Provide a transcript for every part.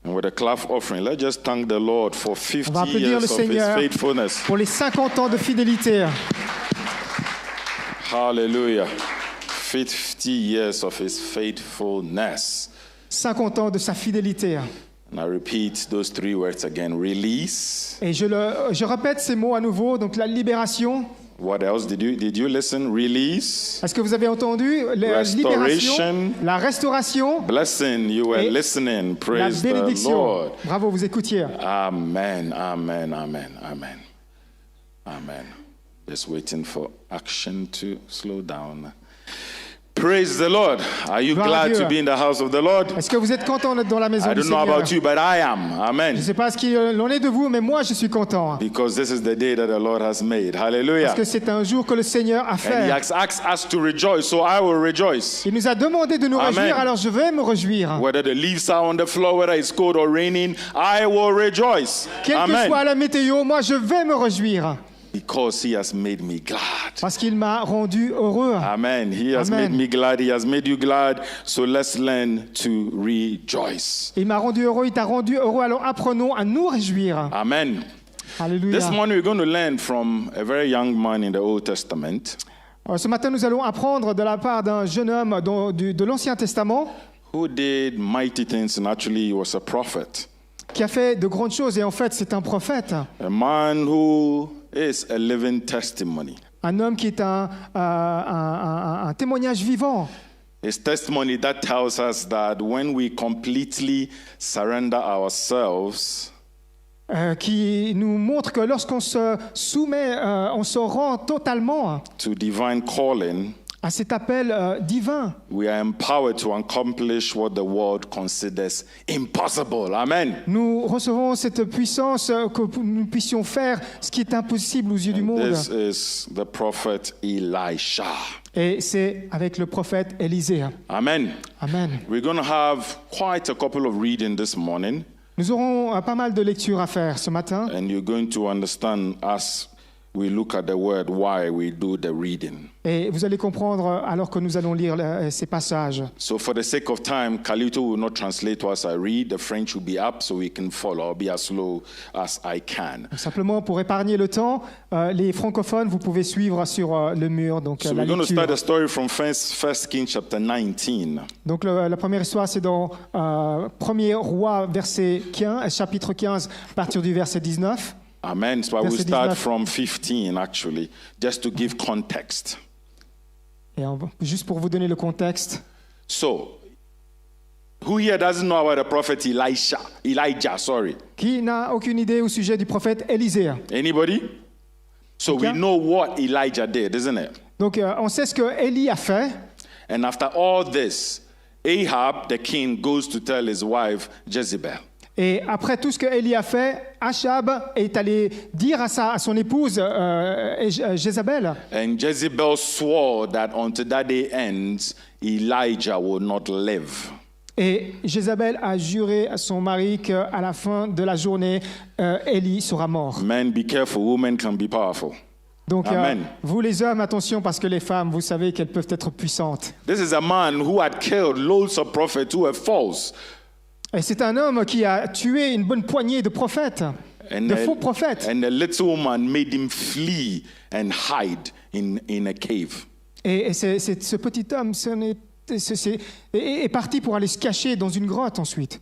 And with a clap offering, let's just thank the Lord for 50 On va applaudir years le of His Seigneur faithfulness. pour les 50 ans de fidélité. Hallelujah. 50 years of His faithfulness. 50 ans de sa fidélité. And I repeat those three words again. Release. Et je répète ces mots à nouveau. Donc la libération. What else did you listen? Release. Est-ce que vous avez entendu la libération, Restoration. la restauration, Blessing. You were et listening. la Praise the bénédiction. Lord. Bravo, vous écoutiez. Amen. Amen. Amen. Amen. Amen. Just waiting for action to slow down. Praise the Lord. Are you Gloire à glad Dieu. to be in the house of the Lord? Est-ce que vous êtes content d'être dans la maison I du don't know Seigneur? about you, but I am. Je Amen. ne sais pas ce qu'il en est de vous, mais moi je suis content. Because this is the day that the Lord has made. Parce Hallelujah. que c'est un jour que le Seigneur a And He fait. has asked us to rejoice, so I will rejoice. Il nous a demandé de nous Amen. réjouir, alors je vais me réjouir. Whether the leaves are on the floor, whether it's cold or raining, I will rejoice. Quelle que Amen. soit la météo, moi je vais me réjouir. Because He has made me glad. Parce qu'il m'a rendu heureux. Amen. He has Amen. made me glad. He has made you glad. So let's learn to rejoice. Il m'a rendu heureux, il t'a rendu heureux, alors apprenons à nous réjouir. Amen. Alléluia. This morning we're going to learn from a very young man in the Old Testament Ce matin, nous allons apprendre de la part d'un jeune homme de l'Ancien Testament who did mighty things, and actually he was a prophet. qui a fait de grandes choses, et en fait, c'est un prophète. A man who is a living testimony. Un homme qui est un témoignage vivant. His testimony that tells us that when we completely surrender ourselves Qui nous montre que lorsqu'on se soumet, on se rend totalement to divine calling, à cet appel divin, we are empowered to accomplish what the world considers impossible. Amen. nous recevons cette puissance que nous puissions faire ce qui est impossible aux yeux du monde. This is the prophet Elisha. Et c'est avec le prophète Élisée. Amen. Amen. We're going to have quite a couple of reading this morning, Nous aurons pas mal de lectures à faire ce matin. and you're going to understand as we look at the word why we do the reading. Et vous allez comprendre alors que nous allons lire ces passages. So for the sake of time, Kalito will not translate as I read. The French will be up so we can follow. I'll be as slow as I can. Simplement pour épargner le temps, les francophones, vous pouvez suivre sur le mur. Donc, So la we're going to lecture. start the story from First Kings chapter 19. Donc la première histoire, c'est dans 1er Roi, chapitre 15, à partir du verset 19. Amen. So I will Verset start 19. from 15 actually, just to give context. Et juste pour vous donner le contexte. So, who here doesn't know about the prophet Elijah, sorry. Qui n'a aucune idée au sujet du prophète Élisée? Anybody? So we Okay. know what Elijah did, isn't it? Donc on sait ce que Élie a fait. And after all this, Ahab, the king, goes to tell his wife Jezebel. Et après tout ce que Élie a fait, Achab est allé dire à son épouse Jézabel. And Jezebel swore that until that day ends, Elijah will not live. Et Jézabel a juré à son mari qu'à la fin de la journée, Élie sera mort. Men, be careful. Women can be powerful. Donc, Amen. vous les hommes, attention, parce que les femmes, vous savez qu'elles peuvent être puissantes. This is a man who had killed loads of prophets who were false. Et c'est un homme qui a tué une bonne poignée de prophètes, de faux prophètes. And the little woman made him flee and hide in a cave. Et ce petit homme est parti pour aller se cacher dans une grotte ensuite.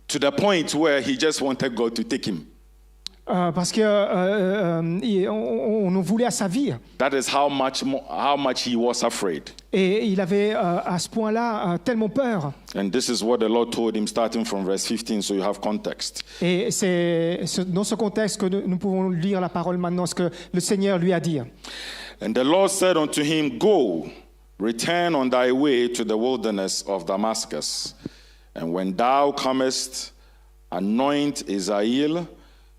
To the point where he just wanted God to take him. Parce que on voulait à sa vie. That is how much he was afraid. Et il avait à ce point-là tellement peur. And this is what the Lord told him starting from verse 15, so you have context. Et c'est dans ce contexte que nous pouvons lire la parole maintenant, ce que le Seigneur lui a dit. And the Lord said unto him, Go, return on thy way to the wilderness of Damascus. And when thou comest, anoint Hazael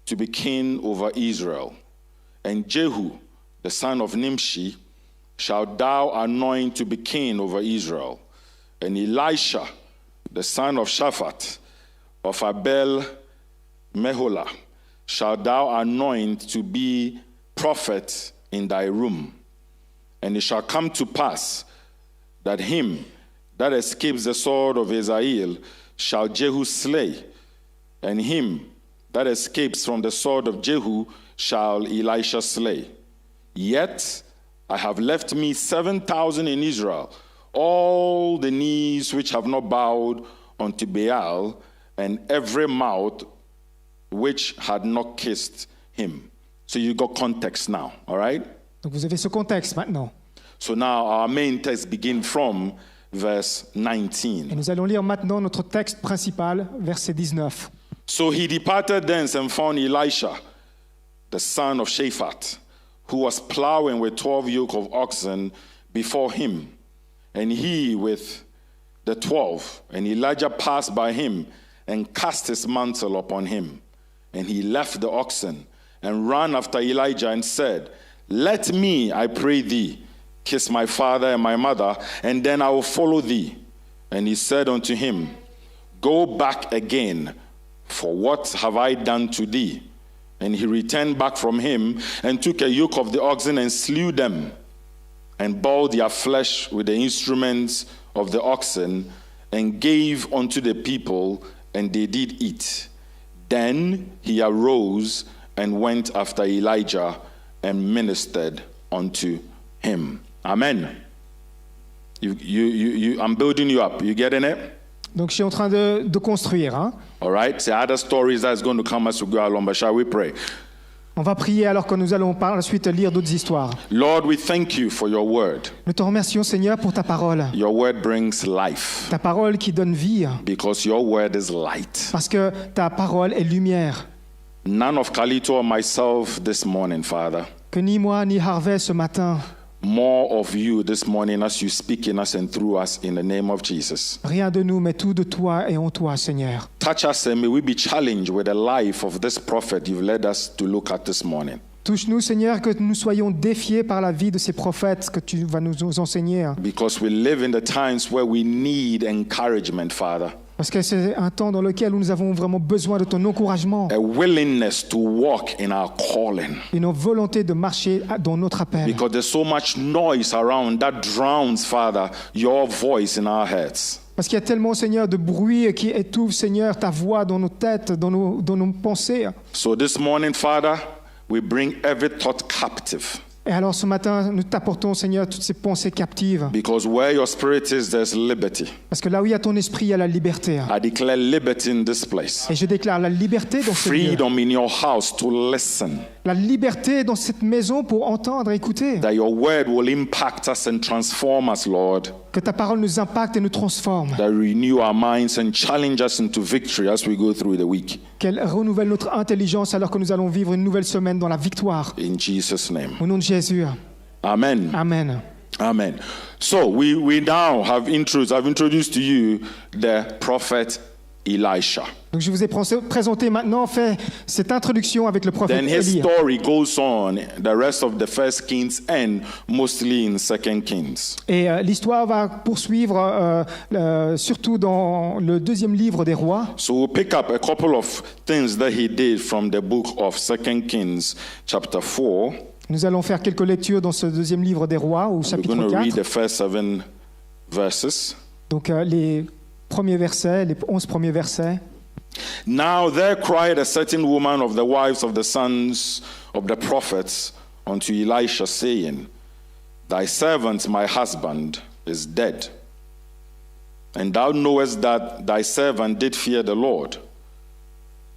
to be king over Israel. And Jehu, the son of Nimshi, shalt thou anoint to be king over Israel. And Elisha, the son of Shaphat, of Abel Meholah, shalt thou anoint to be prophet in thy room. And it shall come to pass that him that escapes the sword of Hazael shall Jehu slay, and him that escapes from the sword of Jehu shall Elisha slay. Yet I have left me 7,000 in Israel, all the knees which have not bowed unto Baal, and every mouth which had not kissed him. So you got context now, all right? Donc vous avez ce contexte maintenant. So now our main text begins from verse Et 19. nous allons lire maintenant notre texte principal, verset 19. So he departed thence and found Elisha, the son of Shaphat, who was plowing with 12 yoke of oxen before him, and he with the 12. And Elijah passed by him and cast his mantle upon him. And he left the oxen and ran after Elijah and said, Let me, I pray thee, kiss my father and my mother, and then I will follow thee. And he said unto him, Go back again, for what have I done to thee? And he returned back from him and took a yoke of the oxen and slew them, and boiled their flesh with the instruments of the oxen, and gave unto the people, and they did eat. Then he arose and went after Elijah and ministered unto him. Amen. I'm building you up. You getting it? Donc je suis en train de construire. Hein? All right. So other stories that's going to come as we go along, but shall we pray? On va prier alors que nous allons par la suite lire d'autres histoires. Lord, we thank you for your word. Nous te remercions, Seigneur, pour ta parole. Your word brings life Ta parole qui donne vie, because your word is light. parce que ta parole est lumière. None of Kalito or myself this morning, Father. Que ni moi ni Harvey ce matin, More of you this morning as you speak in us and through us in the name of Jesus. rien de nous, mais tout de toi et en toi, Seigneur. Touch us and may we be challenged with the life of this prophet you've led us to look at this morning. Touche-nous, Seigneur, que nous soyons défiés par la vie de ces prophètes que tu vas nous enseigner. Because we live in the times where we need encouragement, Father. Parce que c'est un temps dans lequel nous avons vraiment besoin de ton encouragement, A willingness to walk in our calling. une volonté de marcher dans notre appel. Because there's so much noise around that drowns, Father, your voice in our heads. Parce qu'il y a tellement, Seigneur, de bruit qui étouffe, Seigneur, ta voix dans nos têtes, dans nos pensées. So this morning, Father, we bring every thought captive. Et alors ce matin, nous t'apportons, Seigneur, toutes ces pensées captives. Because where your spirit is, there's liberty. Parce que là où il y a ton esprit, il y a la liberté. I declare liberty in this place. Et je déclare la liberté dans ce lieu. Freedom in your house to listen. La liberté dans cette maison pour entendre, écouter. That your word will impact us and transform us, Lord. Que ta parole nous impacte et nous transforme. That renew our minds and challenge us into victory as we go through the week. Qu'elle renouvelle notre intelligence alors que nous allons vivre une nouvelle semaine dans la victoire. In Jesus' name. Au nom de Jésus. Amen. Amen. Amen. So we now have introduced to you the prophet Elisha. Donc je vous ai présenté maintenant, fait cette introduction avec le prophète Then his Élie. story goes on, the rest of the first Kings and mostly in second Kings. Et l'histoire va poursuivre surtout dans le deuxième livre des rois. So we'll pick up a couple of things that he did from the book of second Kings chapter 4. Nous allons faire quelques lectures dans ce deuxième livre des rois au We're chapitre going to read 4. the first 7 verses. Donc les premiers versets, les 11 premiers versets. Now there cried a certain woman of the wives of the sons of the prophets unto Elisha, saying, Thy servant, my husband, is dead. And thou knowest that thy servant did fear the Lord.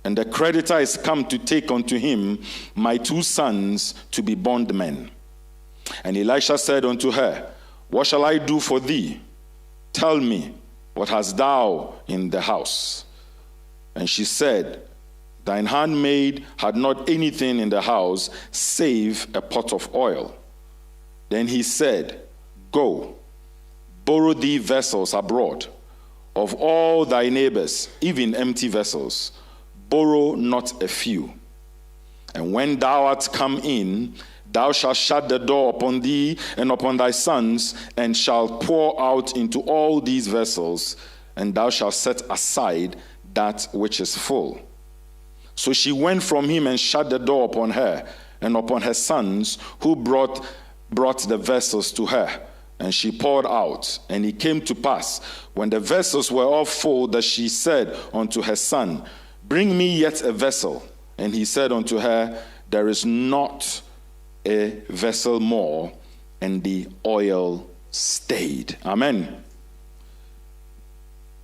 And the creditor is come to take unto him my 2 sons to be bondmen. And Elisha said unto her, What shall I do for thee? Tell me, what hast thou in the house? And she said, Thine handmaid had not anything in the house save a pot of oil. Then he said, Go, borrow thee vessels abroad of all thy neighbors, even empty vessels. Borrow not a few. And when thou art come in, thou shalt shut the door upon thee and upon thy sons, and shalt pour out into all these vessels, and thou shalt set aside that which is full. So she went from him and shut the door upon her and upon her sons, who brought the vessels to her. And she poured out. And it came to pass, when the vessels were all full, that she said unto her son, Bring me yet a vessel. And he said unto her, There is not a vessel more. And the oil stayed. Amen.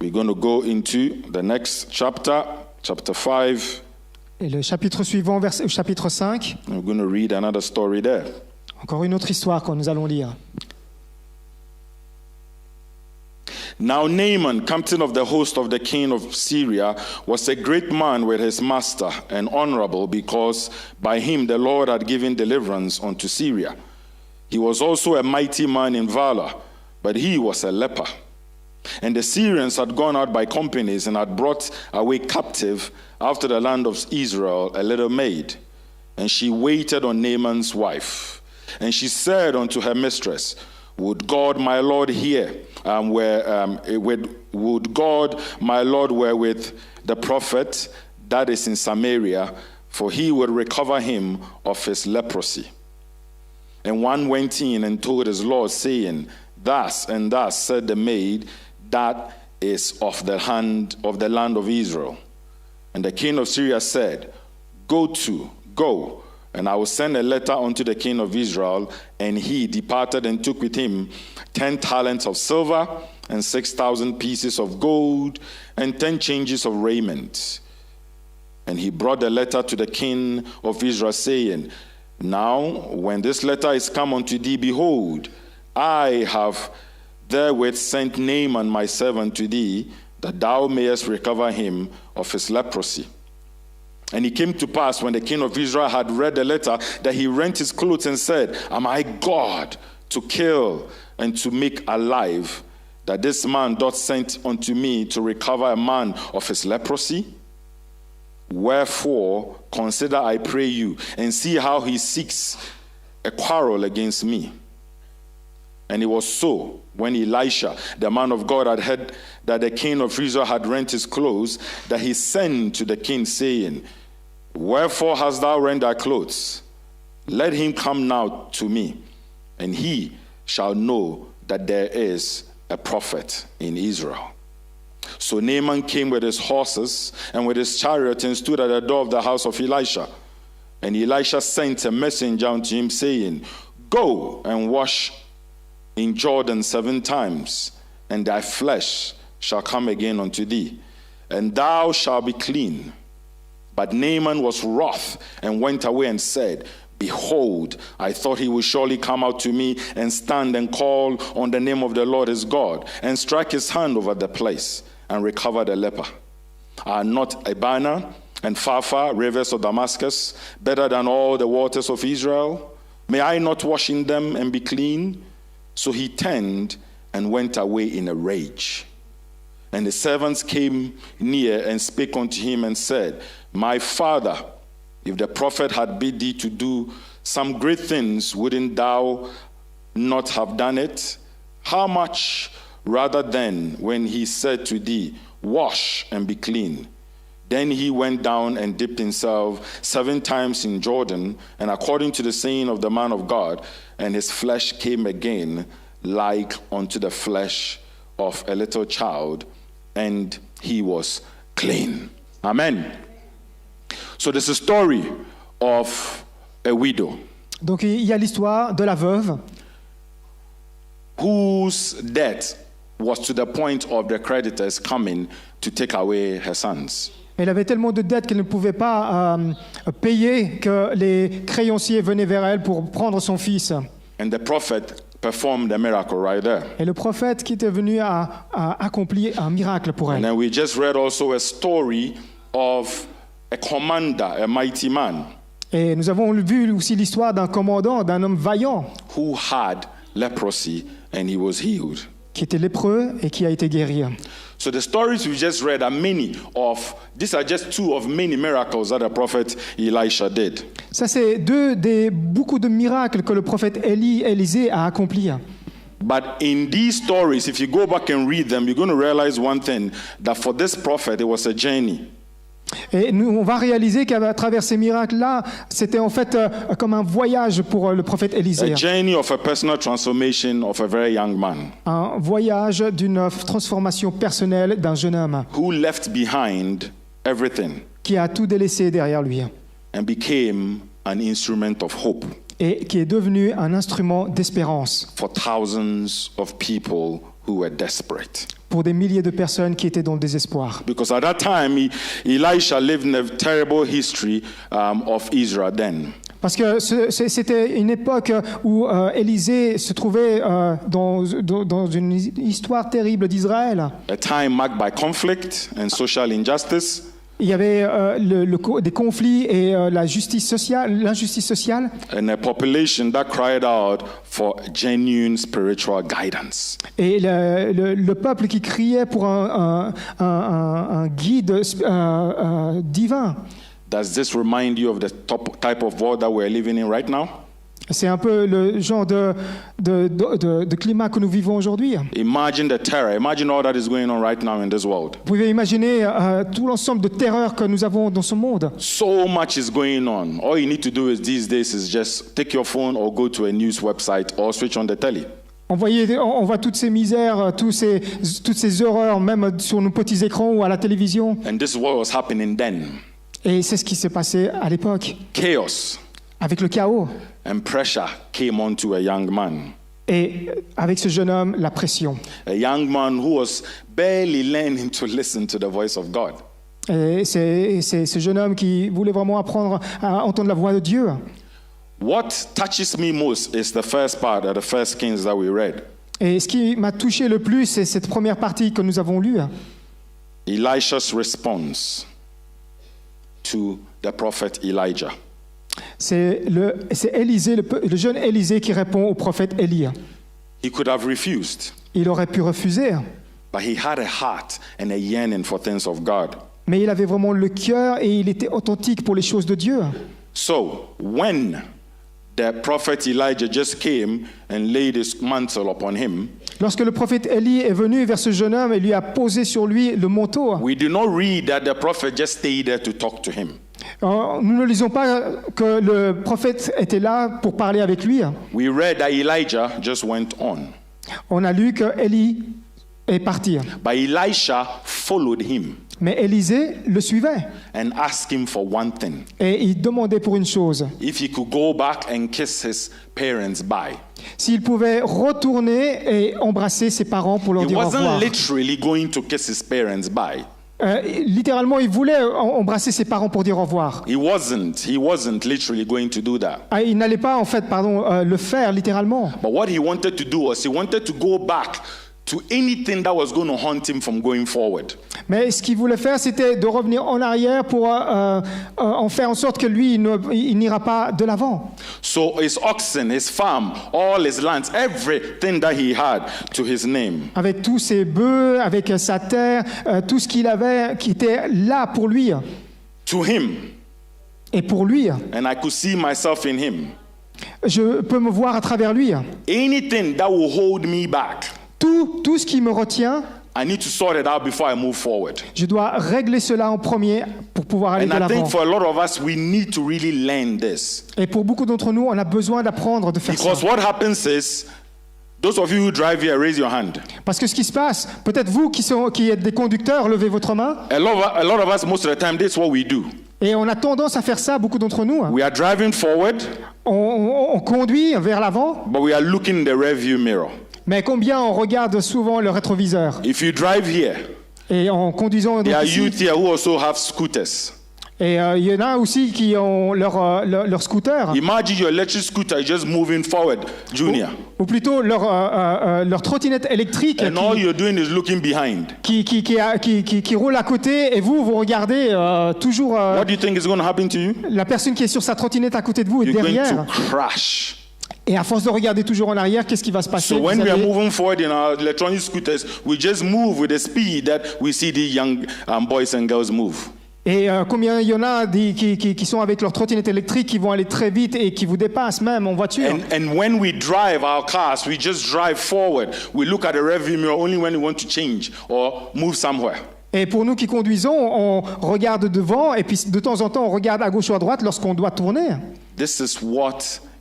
We're going to go into the next chapter, chapter 5. Et le chapitre suivant, chapitre 5, We're going to read another story there. encore une autre histoire que nous allons lire. Now Naaman, captain of the host of the king of Syria, was a great man with his master and honorable, because by him the Lord had given deliverance unto Syria. He was also a mighty man in valor, but he was a leper. And the Syrians had gone out by companies and had brought away captive after the land of Israel a little maid. And she waited on Naaman's wife. And she said unto her mistress, Would God my Lord would God my Lord were with the prophet that is in Samaria, for he would recover him of his leprosy. And one went in and told his Lord, saying, Thus and thus said the maid that is of the land of Israel. And the king of Syria said, Go, and I will send a letter unto the king of Israel. And he departed and took with him 10 talents of silver and 6,000 pieces of gold and 10 changes of raiment. And he brought the letter to the king of Israel, saying, Now, when this letter is come unto thee, behold, I have therewith sent Naaman my servant to thee, that thou mayest recover him of his leprosy. And it came to pass, when the king of Israel had read the letter, that he rent his clothes and said, Am I God to kill and to make alive, that this man doth send unto me to recover a man of his leprosy? Wherefore, consider, I pray you, and see how he seeks a quarrel against me. And it was so, when Elisha, the man of God, had heard that the king of Israel had rent his clothes, that he sent to the king, saying, Wherefore hast thou rent thy clothes? Let him come now to me, and he shall know that there is a prophet in Israel. So Naaman came with his horses and with his chariot and stood at the door of the house of Elisha. And Elisha sent a messenger unto him, saying, Go and wash in Jordan 7 times, and thy flesh shall come again unto thee, and thou shalt be clean. But Naaman was wroth and went away and said, Behold, I thought he would surely come out to me and stand and call on the name of the Lord his God, and strike his hand over the place, and recover the leper. Are not Abana and Pharpar, rivers of Damascus, better than all the waters of Israel? May I not wash in them and be clean? So he turned and went away in a rage. And the servants came near and spake unto him and said, My father, if the prophet had bid thee to do some great things, wouldn't thou not have done it? How much rather then when he said to thee, Wash and be clean? Then he went down and dipped himself 7 times in Jordan, and according to the saying of the man of God, and his flesh came again like unto the flesh of a little child, and he was clean. Amen. So there's a story of a widow. Donc il y a l'histoire de la veuve whose debt was to the point of the creditors coming to take away her sons. Elle avait tellement de dettes qu'elle ne pouvait pas payer, que les créanciers venaient vers elle pour prendre son fils. And the prophet performed a miracle right there. Et le prophète qui était venu a accompli un miracle pour And elle. then we just read also a story of a commander, a mighty man, Et nous avons vu aussi l'histoire d'un commandant, d'un homme vaillant, who had leprosy and he was healed. qui était lépreux et qui a été guéri. So the stories we just read are these are just 2 of many miracles that the prophet Elisha did. Ça, c'est beaucoup de miracles que le prophète Élisée a accomplis. But in these stories, if you go back and read them, you're going to realize one thing, that for this prophet, it was a journey. Et nous, on va réaliser qu'à travers ces miracles-là, c'était en fait comme un voyage pour le prophète Élisée. A journey of a personal transformation of a very young man. Un voyage d'une transformation personnelle d'un jeune homme. Who left behind everything. qui a tout délaissé derrière lui and became an instrument of hope et qui est devenu un instrument d'espérance for thousands of people who were desperate. pour des milliers de personnes qui étaient dans le désespoir. Because at that time, Elisha lived in a terrible history of Israel then. Parce que c'était une époque où Élisée se trouvait dans une histoire terrible d'Israël. A time marked by conflict and social injustice. Il y avait des conflits et l'injustice sociale. And a population that cried out for genuine spiritual guidance. Et le peuple qui criait pour un guide divin. Does this remind you of the type of world that we're living in right now? C'est un peu le genre de climat que nous vivons aujourd'hui. Imagine the terror. Imagine all that is going on right now in this world. Vous pouvez imaginer tout l'ensemble de terreurs que nous avons dans ce monde. So much is going on. All you need to do these days is just take your phone or go to a news website or switch on the telly. On voit toutes ces misères, toutes ces horreurs, même sur nos petits écrans ou à la télévision. And this is what was happening then. Et c'est ce qui s'est passé à l'époque. Chaos Avec le chaos. and pressure came onto a young man. Et avec ce jeune homme, la pression. A young man who was barely learning to listen to the voice of God. Et c'est ce jeune homme qui voulait vraiment apprendre à entendre la voix de Dieu. What touches me most is the first part of the first Kings that we read. Et ce qui m'a touché le plus, c'est cette première partie que nous avons lue. Elisha's response to the prophet Elijah. C'est Élisée, le jeune Élisée qui répond au prophète Élie. He could have refused, Il aurait pu refuser, but he had a heart and a yearning for things of God. mais il avait vraiment le cœur et il était authentique pour les choses de Dieu. So, when the prophet Elijah just came and laid his mantle upon him, Lorsque le prophète Élie est venu vers ce jeune homme et lui a posé sur lui le manteau, we do not read that the prophet just stayed there to talk to him. nous ne lisons pas que le prophète était là pour parler avec lui. We read that Elijah just went on. On a lu que Élie est parti. But Elisha followed him Mais Élisée le suivait and asked him for one thing. et il demandait pour une chose. If he could go back and kiss his parents bye. S'il pouvait retourner et embrasser ses parents pour leur He dire au revoir. wasn't literally going to kiss his parents bye. Littéralement, il voulait embrasser ses parents pour dire au revoir. He wasn't literally going to do that. Il n'allait pas, en fait, le faire littéralement. But what he wanted to do was he wanted to go back to anything that was going to haunt him from going forward. Mais ce qu'il voulait faire, c'était de revenir en arrière pour en faire en sorte que lui, il n'ira pas de l'avant. So his oxen, his farm, all his lands, everything that he had to his name. Avec tous ses bœufs, avec sa terre, tout ce qu'il avait qui était là pour lui. To him. Et pour lui, And I could see myself in him. je peux me voir à travers lui. Anything that will hold me back, Tout ce qui me retient, I need to sort it out before I move forward. je dois régler cela en premier pour pouvoir aller And de I l'avant. think for a lot of us, we need to really learn this. Et pour beaucoup d'entre nous, on a besoin d'apprendre de faire Because ça. what happens is, those of you who drive here, raise your hand. Parce que ce qui se passe, peut-être vous qui êtes des conducteurs, levez votre main. A lot of us, most of the time, this is what we do. Et on a tendance à faire ça, beaucoup d'entre nous. We are driving forward, On conduit vers l'avant, but we are looking in the rearview mirror. mais combien on regarde souvent le rétroviseur. If you drive here, Et en conduisant there donc are ici, youth here who also have scooters. et il y en a aussi qui ont leur scooter, Imagine your electric scooter just moving forward, Junior. ou plutôt leur trottinette électrique And all you're doing is looking behind. qui roule à côté, et vous regardez toujours What do you think is going to happen to you? la personne qui est sur sa trottinette à côté de vous et You're going derrière. to crash. Et à force de regarder toujours en arrière, qu'est-ce qui va se passer? So when Vous we are allez- moving forward in our electronic scooters, we just move with the speed that we see the young boys and girls move. Et combien il y en a qui sont avec leur trottinette électrique, qui vont aller très vite et qui vous dépassent même en voiture. And when we drive our cars, we just drive forward. We look at the rearview mirror only when we want to change or move somewhere. Et pour nous qui conduisons, on regarde devant et puis de temps en temps on regarde à gauche ou à droite lorsqu'on doit tourner. This is what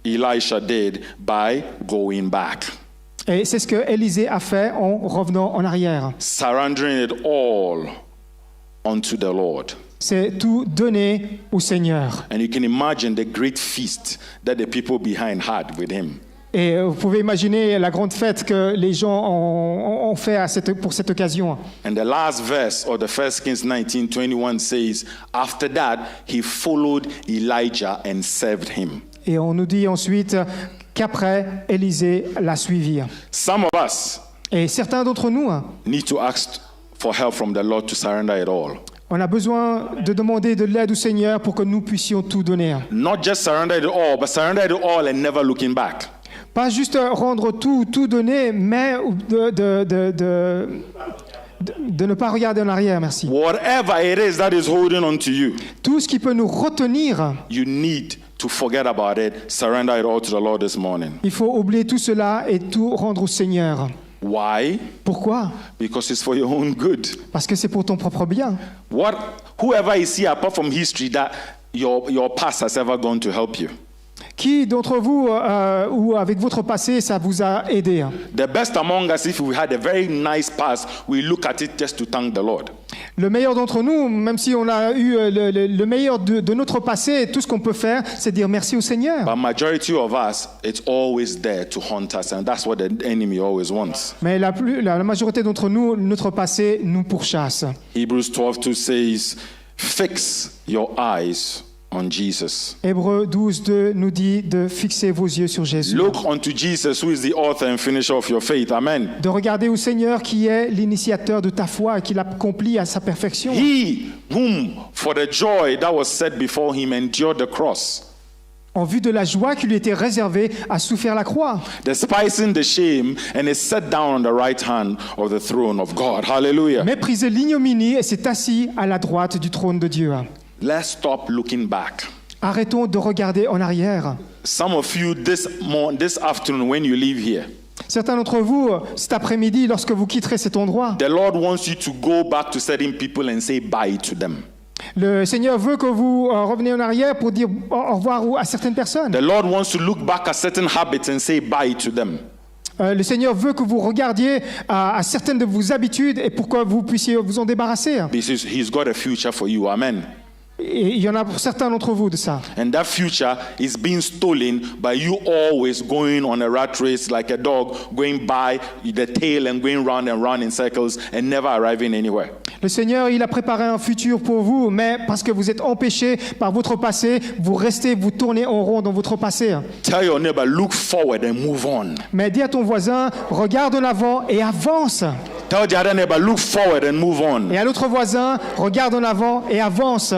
Elisha did by going back, Et c'est ce que Élisée a fait en revenant en arrière. surrendering it all unto the Lord. c'est tout donner au Seigneur. And you can imagine the great feast that the people behind had with him. Et vous pouvez imaginer la grande fête que les gens ont fait pour cette occasion. And the last verse of the 1 Kings 19:21 says, after that, he followed Elijah and served him. Et on nous dit ensuite qu'après, Élisée l'a suivi. Some of us Et certains d'entre nous, need to ask for help from the Lord to surrender it all. on a besoin de demander de l'aide au Seigneur pour que nous puissions tout donner. Not just surrender it all, but surrender it all and never looking back. Pas juste rendre tout donner, mais de ne pas regarder en arrière, merci. Whatever it is that is holding on to you, Tout ce qui peut nous retenir, you need to forget about it, surrender it all to the Lord this morning. il faut oublier tout cela et tout rendre au Seigneur. Why? Pourquoi? Because it's for your own good. Parce que c'est pour ton propre bien. Whoever is here apart from history that your past has ever gone to help you? Qui d'entre vous, ou avec votre passé, ça vous a aidé? The best among us, if we had a very nice past, we look at it just to thank the Lord. Le meilleur d'entre nous, même si on a eu le meilleur de notre passé, tout ce qu'on peut faire, c'est dire merci au Seigneur. But majority of us, it's always there to haunt us, and that's what the enemy always wants. Mais la majorité d'entre nous, notre passé nous pourchasse. Hebrews 12:2 says, fix your eyes on Jesus. Hébreux 12:2 nous dit de fixer vos yeux sur Jésus. Look unto Jesus, who is the author and finisher of your faith. Amen. De regarder au Seigneur qui est l'initiateur de ta foi et qui l'accomplit à sa perfection. He whom, for the joy that was set before him, endured the cross, En vue de la joie qui lui était réservée, a souffert la croix, despising the shame, and is set down on the right hand of the throne of God. Hallelujah. méprisé l'ignominie et s'est assis à la droite du trône de Dieu. Let's stop looking back. Arrêtons de regarder en arrière. Some of you this afternoon when you leave here, Certains d'entre vous, cet après-midi, lorsque vous quitterez cet endroit, the Lord wants you to go back to certain people and say bye to them. le Seigneur veut que vous reveniez en arrière pour dire au revoir à certaines personnes. The Lord wants to look back at certain habits and say bye to them. Le Seigneur veut que vous regardiez à certaines de vos habitudes et pour que vous puissiez vous en débarrasser. Because He's got a future for you. Amen. Et il y en a pour certains d'entre vous de ça. And that future is being stolen by you always going on a rat race like a dog, going by the tail and going round and round in circles and never arriving anywhere. Le Seigneur, il a préparé un futur pour vous, mais parce que vous êtes empêchés par votre passé, vous tournez en rond dans votre passé. Tell your neighbor, look forward and move on. Mais dis à ton voisin, regarde en avant et avance. Tell the other neighbor, look forward and move on. Et à l'autre voisin, regarde en avant et avance.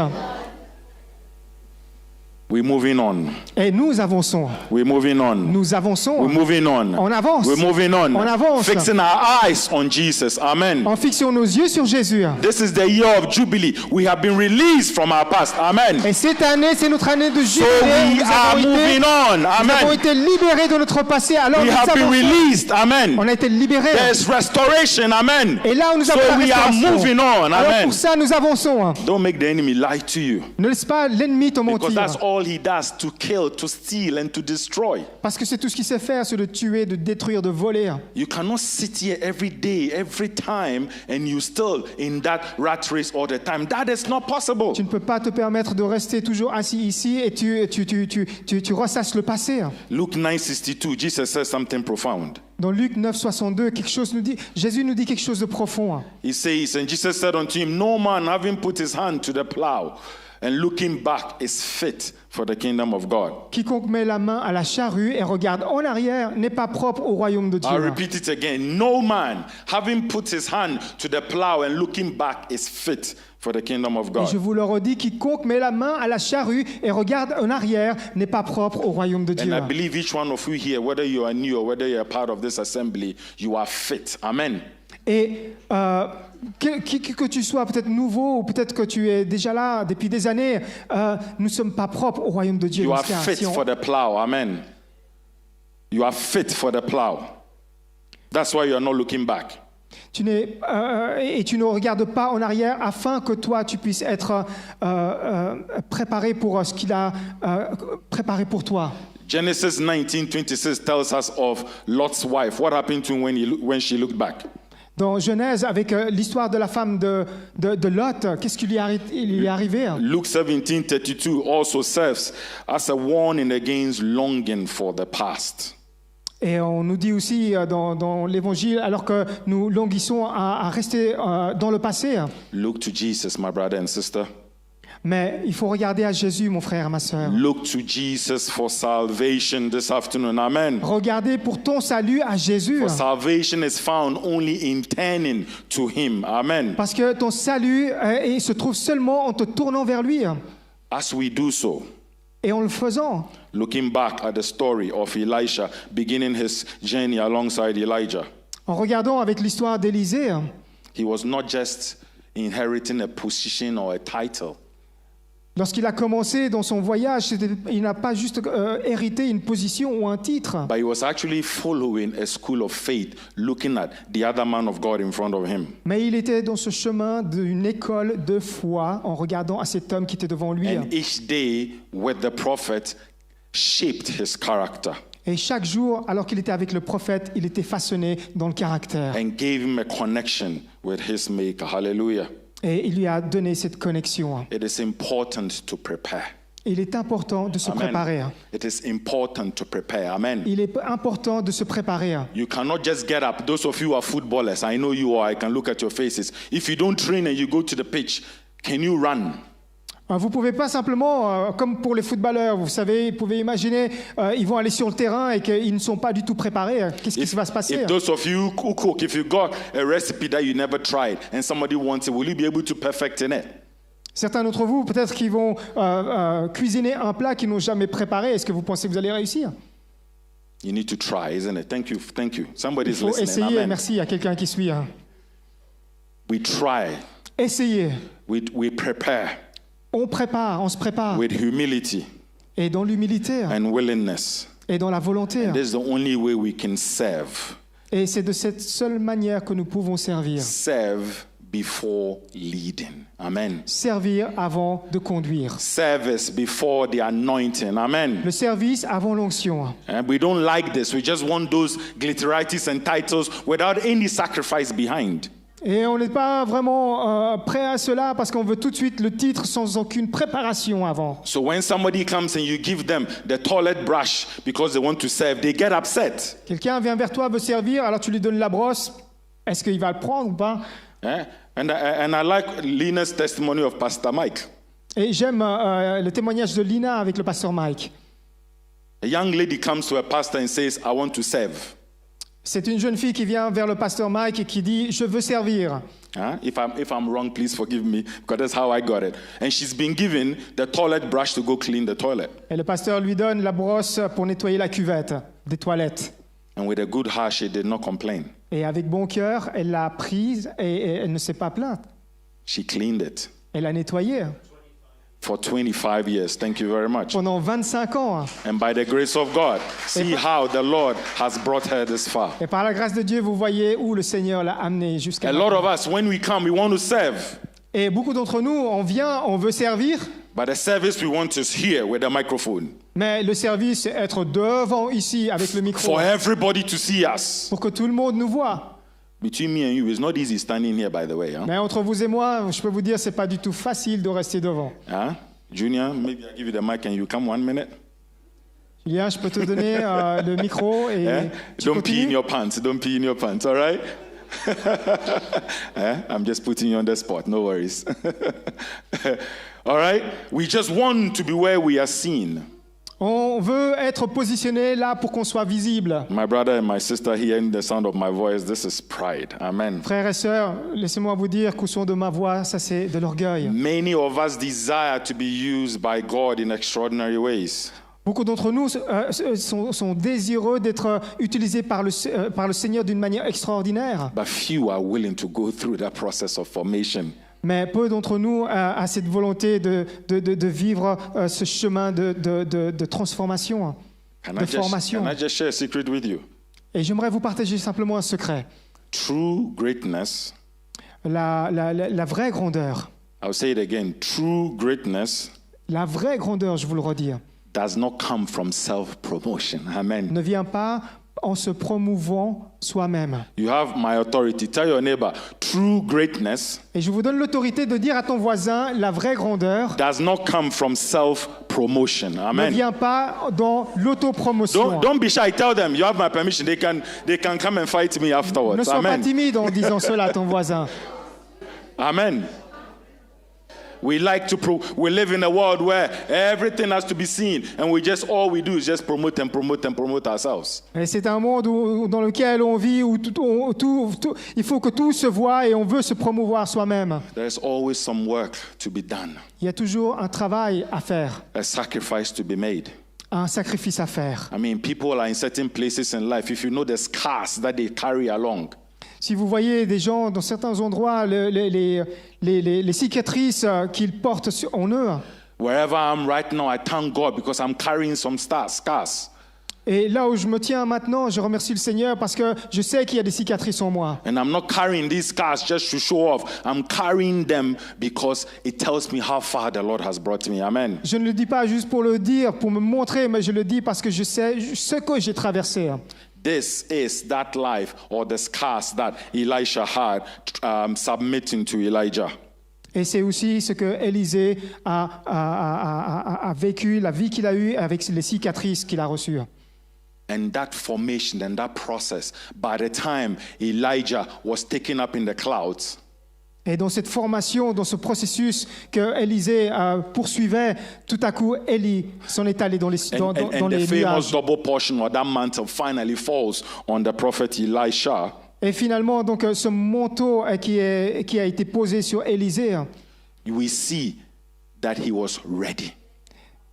We're moving on. Et nous avançons. We're moving on. Nous avançons. We're moving on. On avance. We're moving on. On avance. Fixing our eyes on Jesus. Amen. En fixant nos yeux sur Jésus. This is the year of Jubilee. We have been released from our past. Amen. Et cette année, c'est notre année de So jubilé. we are moving on. Nous avons Amen. été libérés de notre passé. Alors We nous have been avançons. released. Amen. On a été libérés. There's restoration. Amen. Et là où nous So avons la we are restauration. moving on. Alors Amen. pour ça, nous avançons. Don't make the enemy lie to you. Ne laisse pas l'ennemi te Because mentir. that's all he does, to kill, to steal, and to destroy. Parce que c'est tout ce qu'il sait faire, c'est de tuer, de détruire, de voler. You cannot sit here every day, every time, and you still in that rat race all the time. That is not possible. Tu ne peux pas te permettre de rester toujours assis ici et tu ressasses le passé. Luke 9:62, Jesus says something profound. Dans Luc 9:62, Jésus nous dit quelque chose de profond. He says, and Jesus said unto him, no man having put his hand to the plow and looking back is fit for the kingdom of God. Quiconque met la main à la charrue et regarde en arrière n'est pas propre au royaume de Dieu. I'll repeat it again. No man having put his hand to the plow and looking back is fit for the kingdom of Et God. je vous le redis, quiconque met la main à la charrue et regarde en arrière n'est pas propre au royaume de And Dieu. I believe each one of you here, whether you are new or whether you are part of this assembly, you are fit. Amen. Et que tu sois peut-être nouveau ou peut-être que tu es déjà là depuis des années, nous ne sommes pas propres au royaume de Dieu. You are Parce que fit si on- for the plow. Amen. You are fit for the plow. That's why you are not looking back. tu ne regardes pas en arrière afin que toi tu puisses être préparé pour ce qu'il a préparé pour toi. Genesis 19:26 tells us of Lot's wife. What happened to him when she looked back? Dans Genèse, avec l'histoire de la femme de Lot, qu'est-ce qui lui est arrivé? Luke 17:32 also serves as a warning against longing for the past. Et on nous dit aussi dans l'Évangile, alors que nous languissons à rester dans le passé, Look to Jesus, my brother and sister. mais il faut regarder à Jésus, mon frère, ma sœur. Look to Jesus for salvation this afternoon. Amen. Regardez pour ton salut à Jésus, For salvation is found only in turning to Him. Amen. parce que ton salut se trouve seulement en te tournant vers lui. As we do so, Et en le faisant, looking back at the story of Elisha beginning his journey alongside Elijah, en regardant avec l'histoire d'Élisée, he was not just inheriting a position or a title. lorsqu'il a commencé dans son voyage, il n'a pas juste hérité une position ou un titre, But he was actually following a school of faith, looking at the other man of God in front of him. mais il était dans ce chemin d'une école de foi en regardant à cet homme qui était devant lui. And each day with the prophet shaped his character Et chaque jour, alors qu'il était avec le prophète, il était façonné dans le caractère. and gave him a connection with his maker. Hallelujah. Et il lui a donné cette connexion. It is important to prepare. Il est important de se préparer. It is important to prepare. Amen. Il est important de se préparer. You cannot just get up. Those of you who are footballers, I know you are. I can look at your faces. If you don't train and you go to the pitch, can you run? Vous ne pouvez pas simplement, comme pour les footballeurs, vous savez, vous pouvez imaginer, ils vont aller sur le terrain et qu'ils ne sont pas du tout préparés. Qu'est-ce qui va se passer? If those of you who cook, if you got a recipe that you never tried and somebody wants it, will you be able to perfect in it? Certains d'entre vous, peut-être qu'ils vont cuisiner un plat qu'ils n'ont jamais préparé. Est-ce que vous pensez que vous allez réussir? You need to try, isn't it? Thank you. Thank you. Il Somebody's faut listening. essayer. Amen. Merci à quelqu'un qui suit. We try. Essayez. We prepare On se prépare. with humility Et dans l'humilité and willingness. et dans la volonté. This is the only way we can serve. Et c'est de cette seule manière que nous pouvons servir. Serve before leading. Amen. Servir avant de conduire. Service before the anointing. Amen. Le service avant l'onction. And we don't like this. We just want those glitteritis and titles without any sacrifice behind. Et on n'est pas vraiment prêt à cela parce qu'on veut tout de suite le titre sans aucune préparation avant. So when somebody comes and you give them the toilet brush because they want to serve, they get upset. Quelqu'un vient vers toi, veut servir, alors tu lui donnes la brosse. Est-ce qu'il va le prendre ou pas? And I like Lina's testimony of Pastor Mike. Et j'aime le témoignage de Lina avec le pasteur Mike. A young lady comes to a pastor and says, I want to serve. C'est une jeune fille qui vient vers le pasteur Mike et qui dit « Je veux servir ». If I'm wrong, please forgive me, because that's how I got it. And she's been given the toilet brush to go clean the toilet. Et le pasteur lui donne la brosse pour nettoyer la cuvette des toilettes. And with a good heart, she did not complain. Et avec bon cœur, elle l'a prise et elle ne s'est pas plainte. She cleaned it Elle l'a nettoyée for 25 years. Thank you very much. pendant 25 ans. And by the grace of God, see how the Lord has brought her this far. Et par la grâce de Dieu, vous voyez où le Seigneur l'a amenée jusqu'à A maintenant. lot of us, when we come, we want to serve. Et beaucoup d'entre nous, on vient, on veut servir, But the service we want is here with the microphone. mais le service, c'est être devant ici avec le micro For everybody to see us. pour que tout le monde nous voit. Between me and you, it's not easy standing here, by the way. Huh? Mais entre vous et moi, je peux vous dire, c'est pas du tout facile de rester devant. Junior, maybe I'll give you the mic and you come 1 minute. Julien, je peux te donner le micro et tu Don't pee in continues. your pants. Don't pee in your pants, all right? I'm just putting you on the spot. No worries. All right? We just want to be where we are seen. On veut être positionné là pour qu'on soit visible. My brother and my sister hearing the sound of my voice, this is pride. Amen. Frères et sœurs, laissez-moi vous dire qu'au son de ma voix, ça c'est de l'orgueil. Many of us desire to be used by God in extraordinary ways. Beaucoup d'entre nous sont désireux d'être utilisés par le Seigneur d'une manière extraordinaire. But few are willing to go through that process of formation. Mais peu d'entre nous a cette volonté de vivre ce chemin de transformation, de formation. Can I just share a secret with you? Et j'aimerais vous partager simplement un secret. True greatness, La vraie grandeur, I'll say it again, true greatness la vraie grandeur, je vous le redis, does not come from self-promotion. Amen. ne vient pas en se promouvant soi-même. You have my authority. Tell your neighbor, true greatness Et je vous donne l'autorité de dire à ton voisin, la vraie grandeur does not come from self-promotion. ne Amen. vient pas dans l'autopromotion. Don't be shy. Tell them you have my permission. They can come and fight me Ne afterwards. sois pas Amen. timide en disant cela à ton voisin. Amen. We like to we live in a world where everything has to be seen, and all we do is just promote and promote and promote ourselves. Et c'est un monde dans lequel on vit où il faut que tout se voit et on veut se promouvoir soi-même. There's always some work to be done, Il y a toujours un travail à faire, a sacrifice to be made. un sacrifice à faire. I mean, people are in certain places in life. If you know the scars that they carry along, Si vous voyez des gens dans certains endroits, les cicatrices qu'ils portent en eux, wherever I'm right now, I thank God because I'm carrying some scars. et là où je me tiens maintenant, je remercie le Seigneur parce que je sais qu'il y a des cicatrices en moi. And I'm not carrying these scars just to show off. I'm carrying them because it tells me how far the Lord has brought me. Amen. Je ne le dis pas juste pour le dire, pour me montrer, mais je le dis parce que je sais ce que j'ai traversé. This is that life or the scars that Elisha had submitting to Elijah. Et c'est aussi ce que Élisée a vécu, la vie qu'il a eue avec les cicatrices qu'il a reçues. And that formation and that process, by the time Elijah was taken up in the clouds, Et dans cette formation, dans ce processus que Élisée poursuivait, tout à coup, Élie s'en est allé dans les and the famous nuages. double portion or that mantle finally falls on the prophet Elisha. Et finalement, donc, ce manteau qui a été posé sur Élisée, We see that he was ready.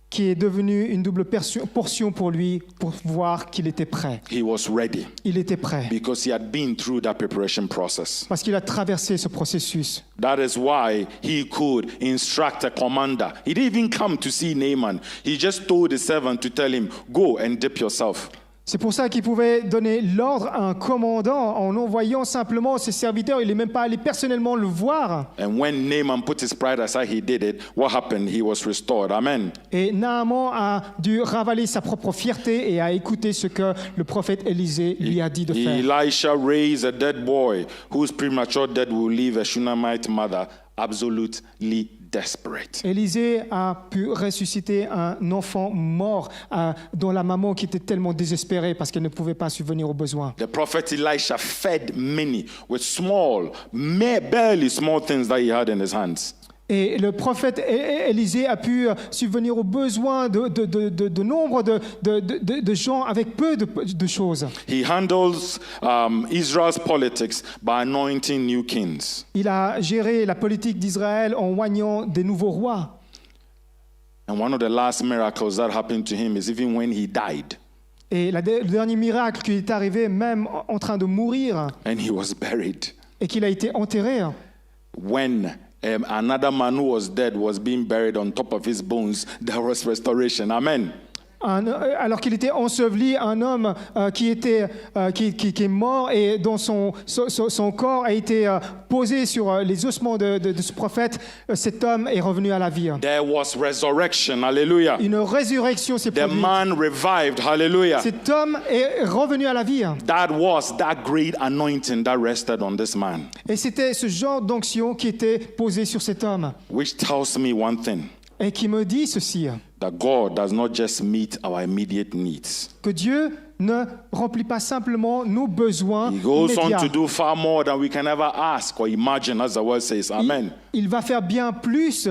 qui est devenu une double portion pour lui, pour voir qu'il était prêt. He was ready Il était prêt, because he had been through that preparation process. parce qu'il a traversé ce processus. That is why he could instruct a commander. He didn't even come to see Naaman. He just told the servant to tell him, go and dip yourself. C'est pour ça qu'il pouvait donner l'ordre à un commandant en envoyant simplement ses serviteurs. Il n'est même pas allé personnellement le voir. And when Naaman put his pride aside, he did it. What happened? He was restored. Amen. Et Naaman a dû ravaler sa propre fierté et a écouté ce que le prophète Élisée lui a dit de faire. Elisha raised a dead boy whose premature death will leave a Shunammite mother absolutely desperate. Élisée a pu ressusciter un enfant mort dont la maman qui était tellement désespérée parce qu'elle ne pouvait pas subvenir aux besoins. The prophet Elisha fed many with barely small things that he had in his hands. Et le prophète Élisée a pu subvenir aux besoins de nombre de gens avec peu de choses. He handles Israel's politics by anointing new kings. Il a géré la politique d'Israël en oignant des nouveaux rois. And one of the last miracles that happened to him is even when he died Et le dernier miracle qui est arrivé même en train de mourir and he was buried. et qu'il a été enterré. When another man who was dead was being buried on top of his bones, there was restoration. Amen. Alors qu'il était enseveli, un homme qui est mort et dont son corps a été posé sur les ossements de ce prophète, cet homme est revenu à la vie. There was resurrection. Hallelujah. Une résurrection s'est The produite. man revived. Hallelujah. Cet homme est revenu à la vie. That was that great anointing that rested on this man. Et c'était ce genre d'onction qui était posé sur cet homme. Which tells me one thing. Et qui me dit ceci, That God does not just meet our immediate needs. que Dieu ne remplit pas simplement nos besoins He goes on immédiats. to do far more than we can ever ask or imagine, as the word says. Amen. Il va faire bien plus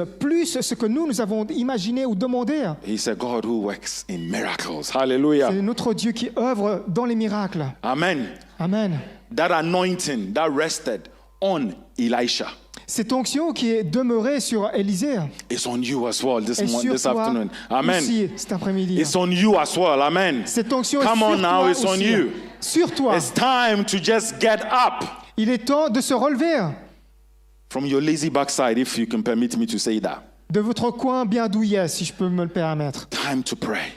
ce que nous avons imaginé ou demandé. He's a God who works in miracles. Hallelujah. C'est notre Dieu qui œuvre dans les miracles. Amen. Amen. That anointing that rested on Elisha Cette onction qui est demeurée sur Élisée is on you as well est sur this toi afternoon. Amen. aussi cet après-midi. It's on you as well. Amen. Cette onction Come est on sur now, toi it's on aussi. you. Sur toi. It's time to just get up Il est temps de se relever from your lazy backside, if you can permit me to say that. de votre coin bien douillet, si je peux me le permettre. Time to pray.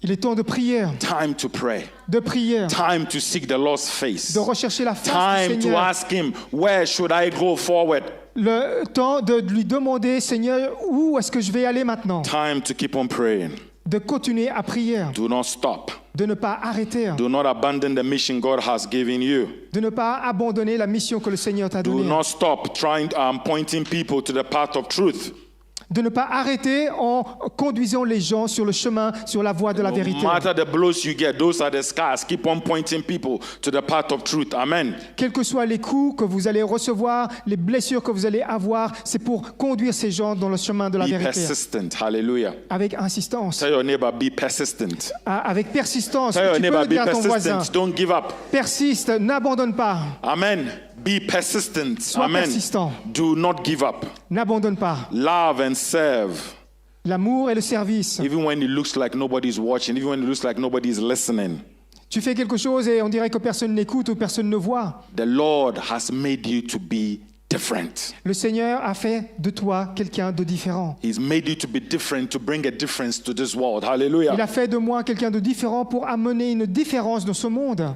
Il est temps de prier, Time to pray. de prier, Time to seek the Lord's face. de rechercher la face Time du to Seigneur. ask Him, where should I go forward? Le temps de lui demander, Seigneur, où est-ce que je vais aller maintenant? Time to keep on praying. De continuer à prier. Do not stop. de ne pas arrêter, Do not abandon the mission God has given you. de ne pas abandonner la mission que le Seigneur t'a Do donnée, not stop pointing people to the path of truth. de ne pas arrêter en conduisant les gens sur le chemin, sur la voie de la vérité. No matter the blows you get, those are the scars. Keep on pointing people to the path of truth. Amen. Quels que soient les coups que vous allez recevoir, les blessures que vous allez avoir, c'est pour conduire ces gens dans le chemin de la Be vérité. persistent. Hallelujah. Avec insistance, Tell your neighbor, be persistent. avec persistance. Tell your Tu peux neighbor, le be dire à ton voisin. persistent. Don't give up. Persiste, n'abandonne pas. Amen. Be persistent. Sois Amen. persistant. Do not give up. N'abandonne pas. Love and serve. L'amour et le service. Even when it looks like nobody's watching, even when it looks like nobody's listening. Tu fais quelque chose et on dirait que personne n'écoute ou personne ne voit. The Lord has made you to be different. Le Seigneur a fait de toi quelqu'un de différent. He's made you to be different, to bring a difference to this world. Hallelujah. Il a fait de moi quelqu'un de différent pour amener une différence dans ce monde.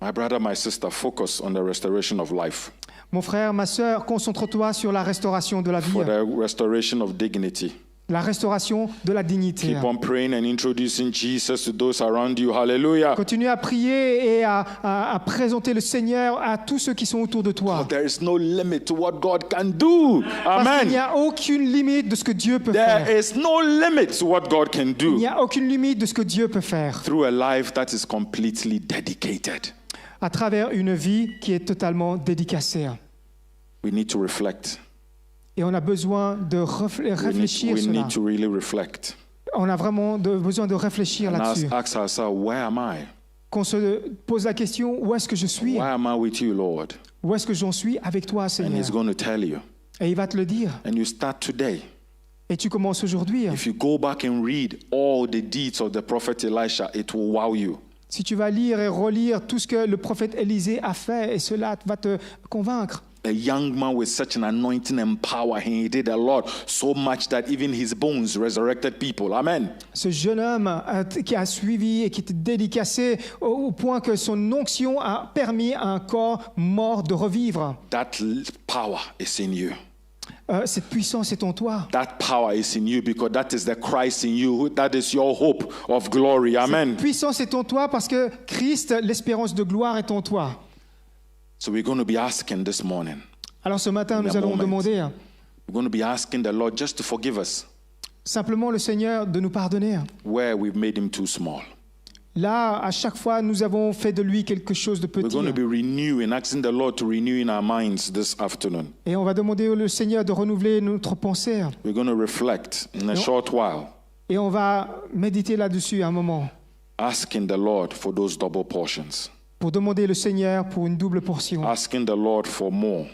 My brother, my sister, focus on the restoration of life, Mon frère, ma sœur, concentre-toi sur la restauration de la vie, for the restoration of dignity. la restauration de la dignité. Keep on praying and introducing Jesus to those around you. Hallelujah. Continue à prier et à présenter le Seigneur à tous ceux qui sont autour de toi. There is no limit to what God can do. Parce qu'il n'y Amen. a aucune limite de ce que Dieu peut There faire. is no limit to what God can Il do n'y a aucune limite de ce que Dieu peut faire through a life that is completely dedicated. à travers une vie qui est totalement dédicacée. We need to reflect. Et on a besoin de réfléchir We cela. need to really reflect On a vraiment besoin de réfléchir and là-dessus. ask ourselves, where am I? Qu'on se pose la question, où est-ce que je suis? Why am I with you, Lord? Où est-ce que j'en suis avec toi, And Seigneur? He's going to tell you. Et il va te le dire. And you start today. Et tu commences aujourd'hui. If you go back and read all the deeds of the prophet Elisha, it will wow you. Si tu vas lire et relire tout ce que le prophète Élisée a fait, et cela va te convaincre. A young man with such an anointing and power, he did a lot, so much that even his bones resurrected people. Amen. Ce jeune homme qui a suivi et qui était dédicacé au point que son onction a permis à un corps mort de revivre. That power is in you. Cette puissance est en toi. That power is in you because that is the Christ in you. That is your hope of glory. Amen. Cette puissance est en toi parce que Christ, l'espérance de gloire, est en toi. So we're going to be asking this morning. Alors ce matin, In nous a allons moment. demander We're going to be asking the Lord just to forgive us simplement le Seigneur de nous pardonner. where we've made him too small. Là, à chaque fois, nous avons fait de lui quelque chose de We're petit. going to be renewing, asking the Lord to renew in our minds this afternoon. Et on va demander au Seigneur de renouveler notre pensée. We're going to reflect in a No. short while, Et on va méditer là-dessus un moment asking the Lord for those double portions, pour demander le Seigneur pour une double portion, asking the Lord for more,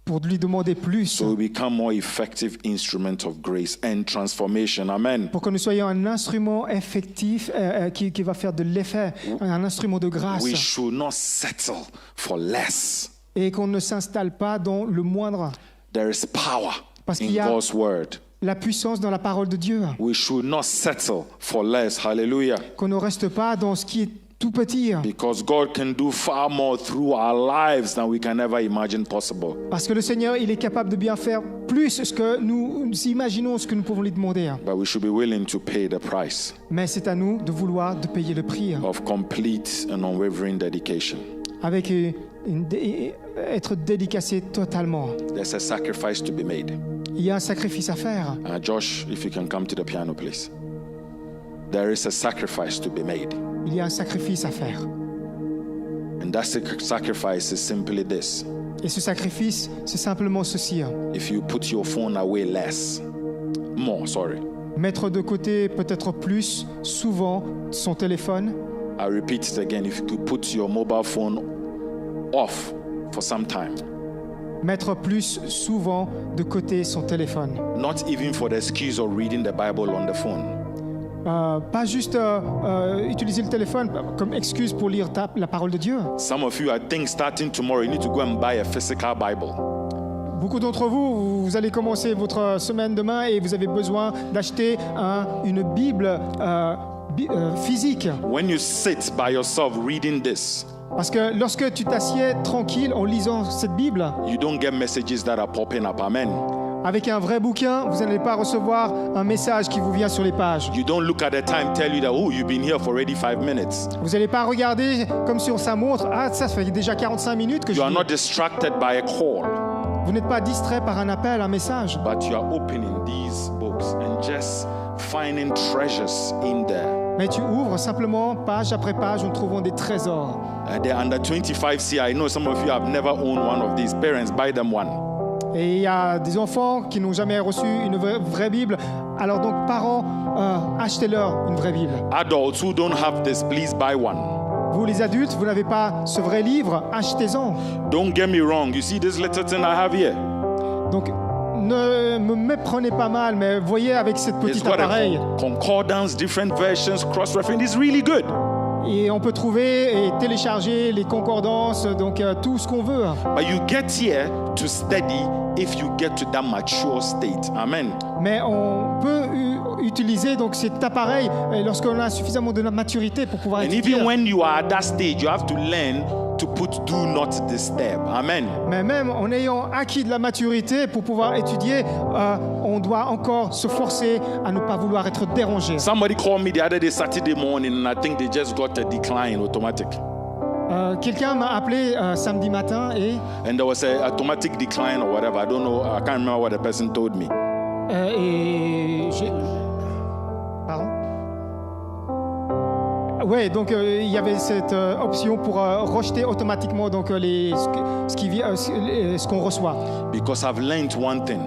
pour lui demander plus, so we become more effective instrument of grace and transformation. Amen. pour que nous soyons un instrument effectif qui va faire de l'effet, un instrument de grâce, We should not settle for less. et qu'on ne s'installe pas dans le moindre. There is power Parce qu'il in y a- God's word. La puissance dans la parole de Dieu, We should not settle for less. Hallelujah. qu'on ne reste pas dans ce qui est tout petit, Because God can do far more through our lives than we can ever imagine possible. parce que le Seigneur, il est capable de bien faire plus ce que nous imaginons, ce que nous pouvons lui demander. But we should be willing to pay the price Mais c'est à nous de vouloir de payer le prix of complete and unwavering dedication. avec être dédicacé totalement. There's a sacrifice to be made. Il y a un sacrifice à faire. Josh, if you can come to the piano, please. There is a sacrifice to be made. Il y a un sacrifice à faire. And that sacrifice is simply this. Et ce sacrifice, c'est simplement ceci. If you put your phone away more. Mettre de côté peut-être plus souvent son téléphone. I repeat it again. If you could put your mobile phone off for some time. Mettre plus souvent de côté son téléphone. Not even for the excuse of reading the Bible on the phone. Pas juste utiliser le téléphone comme excuse pour lire la parole de Dieu. Some of you, I think, starting tomorrow, you need to go and buy a physical Bible. Beaucoup d'entre vous, vous allez commencer votre semaine demain et vous avez besoin d'acheter une Bible physique. When you sit by yourself reading this, Parce que lorsque tu t'assieds tranquille en lisant cette Bible, you don't get messages that are popping up. Amen. Avec un vrai bouquin, vous n'allez pas recevoir un message qui vous vient sur les pages. You don't look at the time, tell you that, oh, you've been here for already 5 minutes. Vous n'allez pas regarder comme sur sa montre. Ah, ça fait déjà 45 minutes que je You are lis. not distracted by a call, Vous n'êtes pas distrait par un appel, un message. but you are opening these books and just finding treasures in there. Mais tu ouvres simplement page après page en trouvant des trésors. The under 25C, I know some of you have never owned one of these. Parents, buy them one. Et il y a des enfants qui n'ont jamais reçu une vraie Bible. Alors donc, parents, achetez-leur une vraie Bible. Adults who don't have this, please buy one. Vous, les adultes, vous n'avez pas ce vrai livre, achetez-en. Don't get me wrong. You see this little thing I have here? Donc, ne me méprenez pas mal, mais voyez avec cette It's petite got appareil. a concordance, different versions, cross-reference. It's really good. Et on peut trouver et télécharger les concordances, donc tout ce qu'on veut. But you get here to study if you get to that mature state. Amen. Mais on peut utiliser donc cet appareil lorsqu'on a suffisamment de maturité pour pouvoir And étudier. even when you are at that stage, you have to learn to put do not disturb. Amen. Mais même en ayant acquis de la maturité pour pouvoir étudier, on doit encore se forcer à ne pas vouloir être dérangé. Somebody called me the other day, Saturday morning, and I think they just got a decline automatic. Quelqu'un m'a appelé samedi matin et And there was a automatic decline or whatever. I don't know. I can't remember what the person told me. j'ai... Pardon? Ouais, donc il y avait cette option pour rejeter automatiquement donc ce qu'on reçoit. Because I've learned one thing.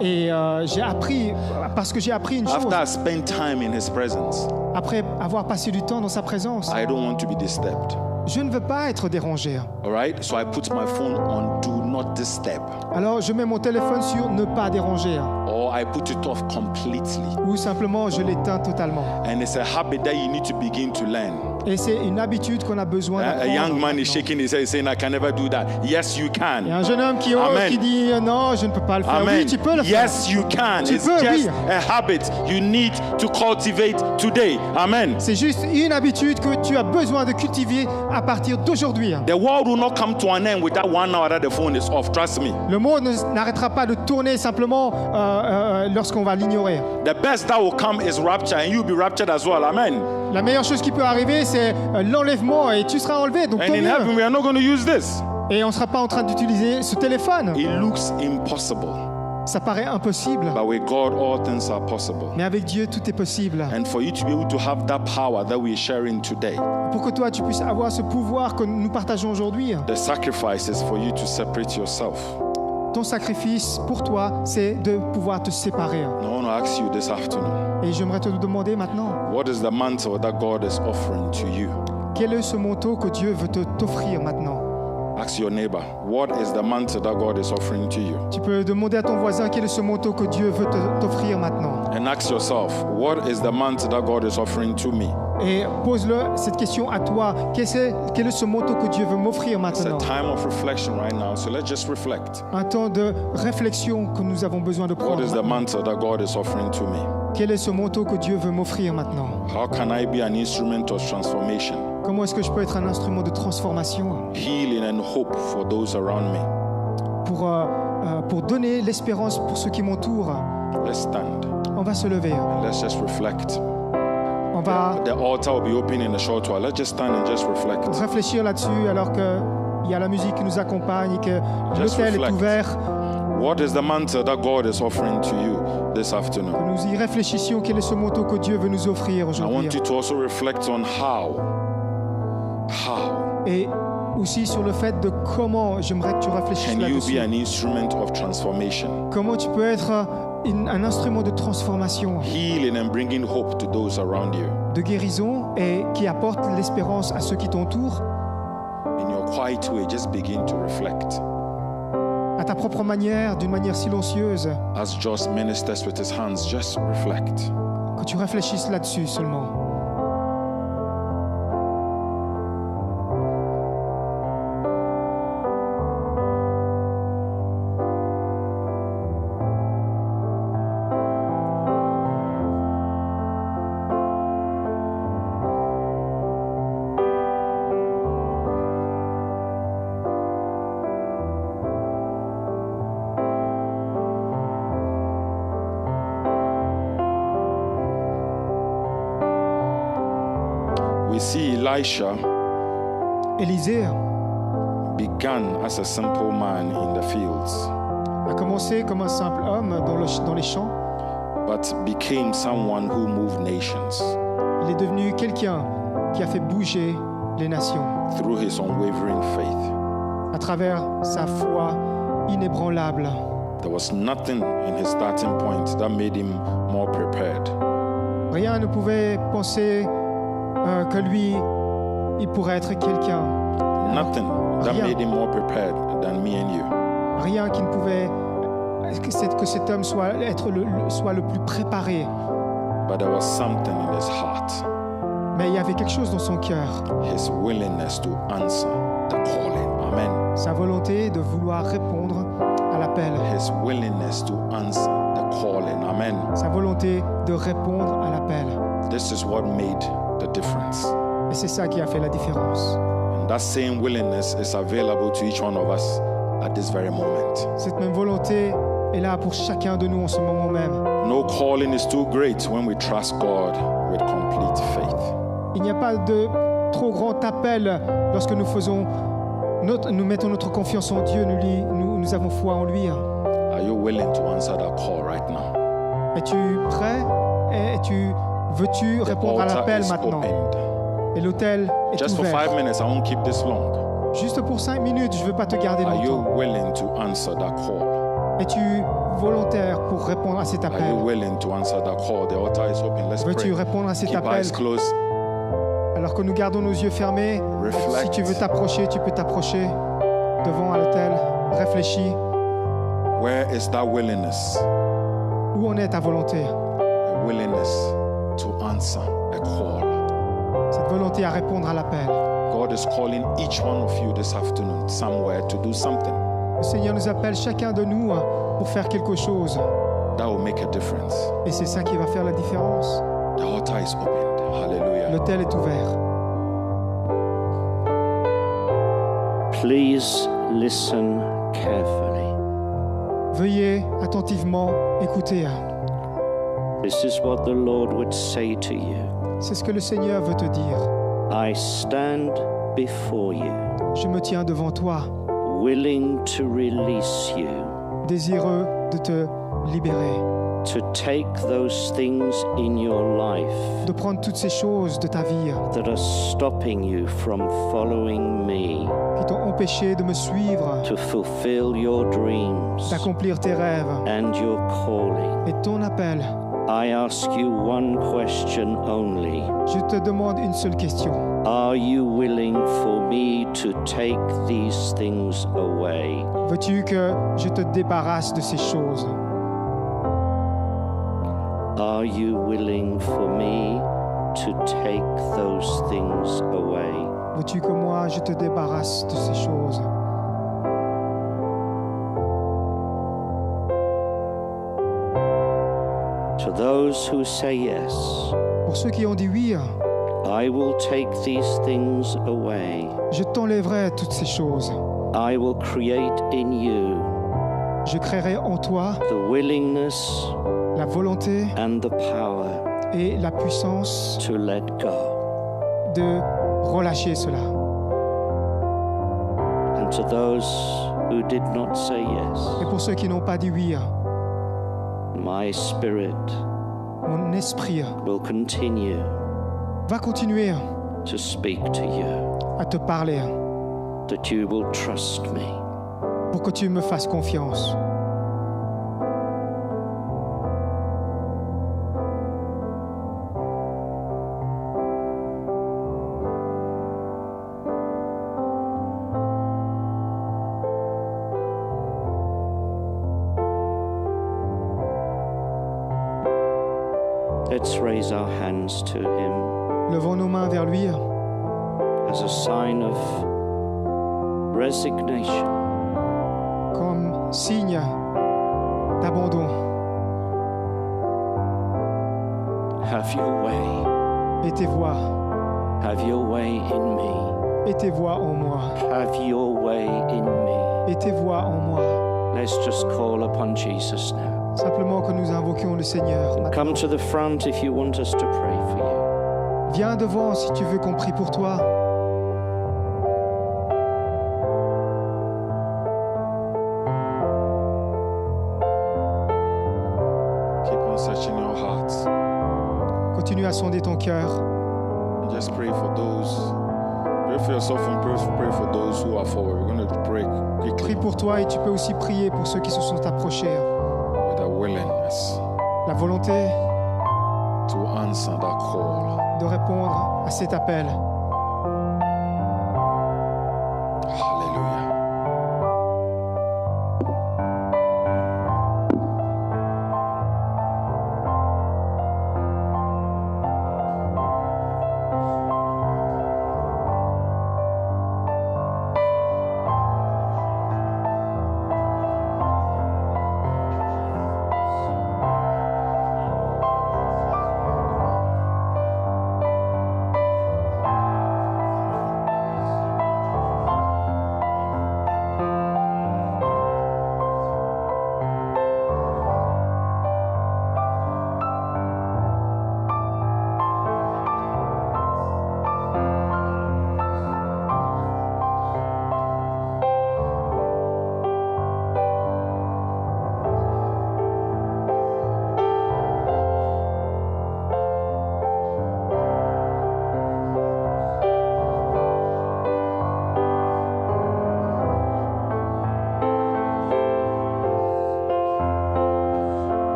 Et j'ai appris, parce que j'ai appris une chose, After I spent time in His presence, après avoir passé du temps dans sa présence, I don't want to be disturbed. je ne veux pas être dérangé. All right? So I put my phone on do not disturb. Alors je mets mon téléphone sur ne pas déranger, Or I put it off completely. ou simplement je l'éteins totalement. And it's a habit that you need to begin to learn. Et c'est une habitude qu'on a besoin A young d'apprendre. man is shaking his head saying, I can never do that. Yes, you Il y a can. un jeune homme qui Amen. dit non, je ne peux pas le faire. Amen. Oui, tu peux le faire. Yes, you can. Tu It's peux, just oui. a habit you need to cultivate today. Amen. C'est juste une habitude que tu as besoin de cultiver à partir d'aujourd'hui. The world will not come to an end with that 1 hour that the phone is off. Trust me. Le monde n'arrêtera pas de tourner simplement lorsqu'on va l'ignorer. The best that will come is rapture, and you'll be raptured as well. Amen. La meilleure chose qui peut arriver, c'est l'enlèvement et tu seras enlevé. Donc tant And in mieux. heaven, we are not going to use this. Et on ne sera pas en train d'utiliser ce téléphone. It looks impossible, Ça paraît impossible, but with God, all things are possible. mais avec Dieu, tout est possible. And for you to be able to have that power that we're sharing today, Pour que toi, tu puisses avoir ce pouvoir que nous partageons aujourd'hui, the sacrifice is for you to separate yourself. ton sacrifice pour toi, c'est de pouvoir te séparer. And I want to ask you this afternoon, Et j'aimerais te demander maintenant, what is the mantle that God is offering to you? quel est ce manteau que Dieu veut t'offrir maintenant? Ask your neighbor, what is the mantle that God is offering to you? Tu peux demander à ton voisin quel est ce manteau que Dieu veut t'offrir maintenant. And ask yourself, what is the mantle that God is offering to me? Et pose-le cette question à toi. Quel est ce manteau que Dieu veut m'offrir It's a maintenant? time of reflection right now, so let's just reflect. Un temps de réflexion que nous avons besoin de What prendre. is the mantle that God is offering to me? Quel est ce manteau que Dieu veut m'offrir maintenant? How can I be an instrument of transformation, Comment est-ce que je peux être un instrument de transformation healing, and hope for those around me? pour donner l'espérance pour ceux qui m'entourent? Let's stand. On va se lever. Let's just reflect. On va The altar will be open in a short while. Let's just stand and just reflect. réfléchir là-dessus alors qu'il y a la musique qui nous accompagne et que Just l'autel est reflect. ouvert. What is the mantle that God is offering to you this afternoon? Nous y réfléchissions. Quel est ce manteau que Dieu veut nous offrir I want aujourd'hui? you to also reflect on how. Et aussi sur le fait de comment, j'aimerais que tu réfléchisses Can you là-dessus. be an instrument of transformation, Comment tu peux être un instrument de transformation, healing, and bringing hope to those around you? de guérison et qui apporte l'espérance à ceux qui t'entourent. In your quiet way, just begin to reflect. À ta propre manière, d'une manière silencieuse, As Josh ministers with his hands, just reflect. que tu réfléchisses là-dessus seulement. we see Elisha Élisée began as a simple man in the fields, a commencé comme un simple homme dans les champs. but became someone who moved nations Il est devenu quelqu'un qui a fait bouger les nations through his unwavering faith. à travers sa foi inébranlable. There was nothing in his starting point that made him more prepared. Rien ne pouvait penser que lui, il pourrait être quelqu'un. Nothing that Rien. made him more prepared than me and you. Rien qui ne pouvait que cet homme soit le plus préparé. But there was something in his heart, Mais il y avait quelque chose dans son cœur, his willingness to answer the calling. Amen. sa volonté de vouloir répondre à l'appel, His willingness to answer the calling. Amen. sa volonté de répondre à l'appel. This is what made the difference. Et c'est ça qui a fait la différence. And that same willingness is available to each one of us at this very moment. Cette même volonté est là pour chacun de nous en ce moment même. No calling is too great when we trust God with complete faith. Il n'y a pas de trop grand appel lorsque nous mettons notre confiance en Dieu, nous avons foi en lui. Are you willing to answer that call right now? Es-tu prêt? Veux-tu répondre à Altar l'appel is maintenant? opened. Et l'autel est Just for 5 ouvert. minutes, I won't keep this long. Juste pour 5 minutes, je ne veux pas te garder Are you longtemps. willing to answer that call? Es-tu volontaire pour répondre à cet Are you appel? willing to answer that call? The altar is open. Let's Veux-tu pray. répondre à cet Keep appel? eyes closed. Alors que nous gardons nos yeux fermés, Reflect. si tu veux t'approcher, tu peux t'approcher devant à l'autel. Réfléchis. Where is that willingness? Où en est ta volonté? A willingness to answer a call. Cette volonté à répondre à l'appel. God is calling each one of you this afternoon somewhere to do something Le Seigneur nous appelle chacun de nous pour faire quelque chose. that will make a difference. Et c'est ça qui va faire la différence. The altar is opened. Hallelujah. L'autel est ouvert. Please listen carefully. Veuillez attentivement écouter. This is what the Lord would say to you. C'est ce que le Seigneur veut te dire. I stand before you, Je me tiens devant toi, willing to release you, désireux de te libérer, to take those things in your life de prendre toutes ces choses de ta vie that are stopping you from following me, qui t'ont empêché de me suivre, to fulfill your dreams d'accomplir tes rêves and your calling. et ton appel. I ask you one question only. Je te demande une seule question. Are you willing for me to take these things away? Veux-tu que je te débarrasse de ces choses? Are you willing for me to take those things away? Veux-tu que moi je te débarrasse de ces choses? To those who say yes, Pour ceux qui ont dit oui, I will take these things away. je t'enlèverai toutes ces choses. I will create in you Je créerai en toi the willingness la volonté and the power et la puissance to let go. de relâcher cela. And to those who did not say yes, Et pour ceux qui n'ont pas dit oui, my spirit mon esprit will continue va continuer to speak to you, à te parler that you will trust me. pour que tu me fasses confiance. Let's raise our hands to him Levons nos mains vers lui as a sign of resignation. comme signe d'abandon. Have your way. Et tes voix, Have your way in me. et tes voix en moi, Have your way in me. et tes voix en moi. Let's just call upon Jesus now. Simplement que nous invoquions le Seigneur. Come to the front if you want us to pray for you. Viens devant si tu veux qu'on prie pour toi. Keep on searching your hearts. Continue à sonder ton cœur. Just pray for those. Pray for yourself and pray for those who are forward. We're going to pray Prie quickly pour toi et tu peux aussi prier pour ceux qui se sont approchés. with a willingness La volonté to answer that call. de répondre à cet appel. Hallelujah.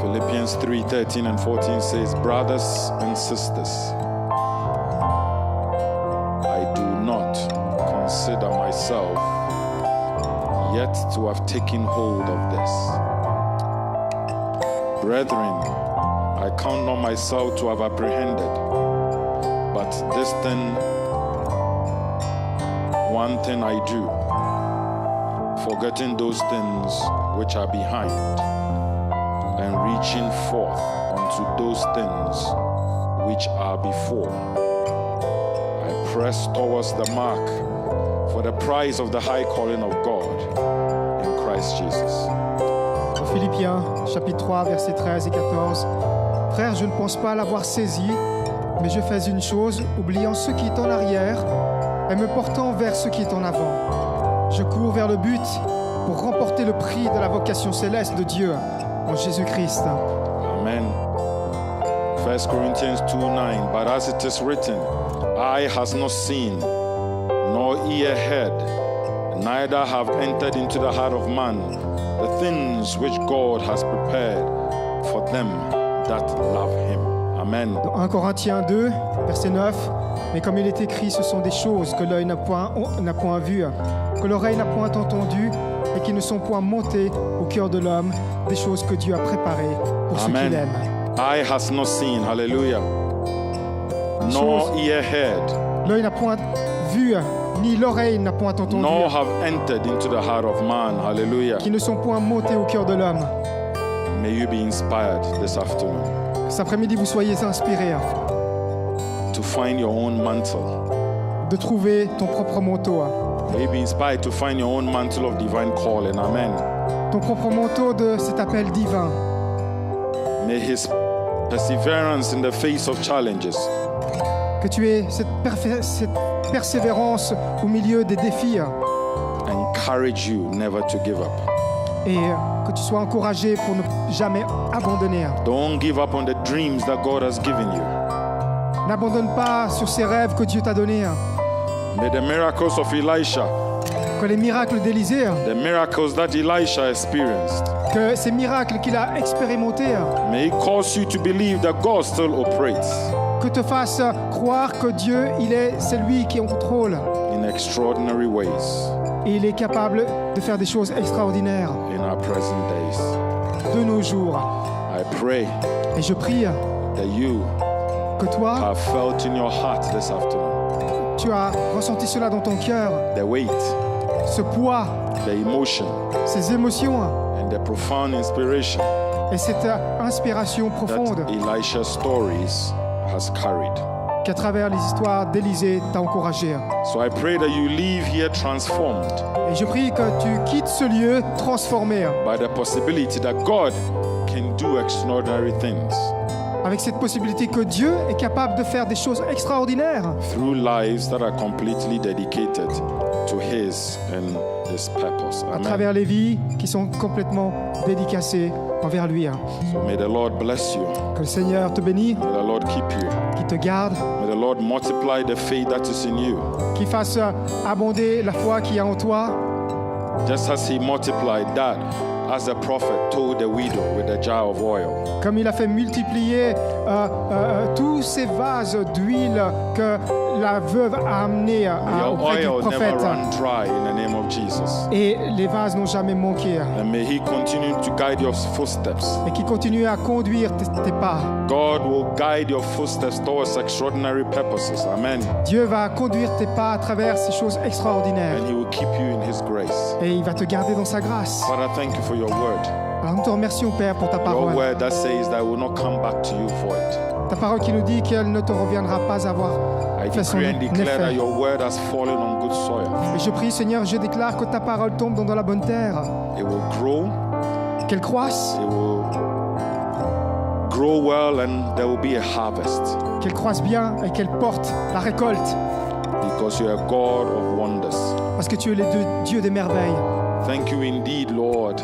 Philippians 3:13 and 14 says, brothers and sisters, I do not consider myself yet to have taken hold of this. Brethren, I count not myself to have apprehended, but this thing, one thing I do, forgetting those things which are behind, and reaching forth unto those things which are before. I press towards the mark for the prize of the high calling of God in Christ Jesus. Philippiens, chapitre 3, versets 13 et 14. Frères, je ne pense pas l'avoir saisi, mais je fais une chose, oubliant ce qui est en arrière et me portant vers ce qui est en avant. Je cours vers le but pour remporter le prix de la vocation céleste de Dieu en Jésus-Christ. Amen. 1 Corinthians 2:9. But as it is written, eye has not seen, nor ear heard, neither have entered into the heart of man the things which God has prepared for them that love him. Amen. Dans 1 Corinthiens 2, verset 9, mais comme il est écrit, ce sont des choses que l'œil n'a point vues, que l'oreille n'a point entendues et qui ne sont point montées au cœur de l'homme, des choses que Dieu a préparées pour ceux qui Amen. l'aiment. Eye has not seen, hallelujah, nor ear heard, L'œil n'a point vu, ni l'oreille n'a point entendu, nor have entered into the heart of man, hallelujah. qui ne sont point montées au cœur de l'homme. May you be inspired this afternoon Cet après-midi, vous soyez inspirés to find your own mantle. de trouver ton propre manteau, May you be inspired to find your own mantle of divine calling. Amen. ton propre manteau de cet appel divin. May his perseverance in the face of challenges Que tu aies cette persévérance au milieu des défis encourage you never to give up. et que tu sois encouragé pour ne jamais abandonner. Don't give up on the dreams that God has given you. N'abandonne pas sur ces rêves que Dieu t'a donnés. May the miracles of Elisha, Que les miracles d'Élisée, the miracles that Elisha experienced, que ces miracles qu'il a expérimentés, may it cause you to believe that God still operates que te fassent croire que Dieu, il est celui qui est en contrôle in extraordinary ways et il est capable de faire des choses extraordinaires in our present days. de nos jours. I pray Et je prie that you que toi, have felt in your heart this afternoon tu as ressenti cela dans ton cœur, the weight, ce poids, the emotion, ces émotions and the profound inspiration et cette inspiration profonde that Elisha's stories has carried. qu'à travers les histoires d'Élisée t'a encouragé. So I pray that you leave here transformed Et je prie que tu quittes ce lieu transformé by the possibility that God can do extraordinary things avec cette possibilité que Dieu est capable de faire des choses extraordinaires through lives that are completely dedicated to His and His purpose. à Amen. travers les vies qui sont complètement dédicacées envers lui. So may the Lord bless you. Que le Seigneur te bénisse, May the Lord keep you. qu'il te garde, May the Lord multiply the faith that is in you, qu'il fasse abonder la foi qu'il y a en toi, just as He multiplied that, as the prophet told the widow with the jar of oil. comme il a fait multiplier tous ces vases d'huile que la veuve a amenés Your auprès du oil never prophète. run dry in the name of Jesus. Et les vases n'ont jamais manqué. And may He continue to guide your footsteps. Et qui continue à conduire tes pas. God will guide your footsteps towards extraordinary purposes. Amen. Dieu va conduire tes pas à travers ces choses extraordinaires. And He will keep you in His grace. Et il va te garder dans sa grâce. Father, thank you for your word. Alors nous te remercions, Père, pour ta Your parole. word that says that I will not come back to you for it. Ta parole qui nous dit qu'elle ne te reviendra pas avoir I fait son decree and declare that effet. your word has fallen on good soil. Et je prie, Seigneur, je déclare que ta parole tombe dans la bonne terre. It will grow, Qu'elle croisse, it will grow well, and there will be a harvest. qu'elle croisse bien et qu'elle porte la récolte. Because you are a God of wonders. Parce que tu es le Dieu des merveilles. Thank you indeed, Lord,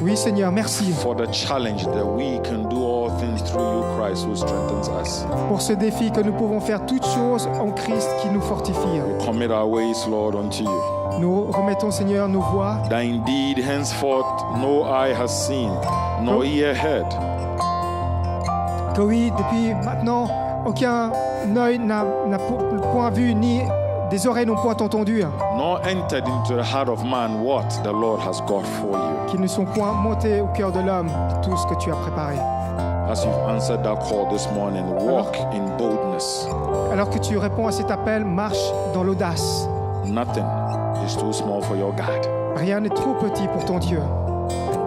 Oui, Seigneur, merci for the challenge that we can do all things through you, Christ, who strengthens us. pour ce défi que nous pouvons faire toutes choses en Christ qui nous fortifie. We commit our ways, Lord, unto you. Nous remettons, Seigneur, nos voix. That indeed henceforth no eye has seen, nor ear heard, Que oui, depuis maintenant, aucun œil n'a point vu, ni des oreilles n'ont point entendu, nor entered into the heart of man what the Lord has got for you. qui ne sont point montés au cœur de l'homme tout ce que tu as préparé. As you've answered that call this morning, walk in boldness. Alors que tu réponds à cet appel, marche dans l'audace. Nothing is too small for your God. Rien n'est trop petit pour ton Dieu.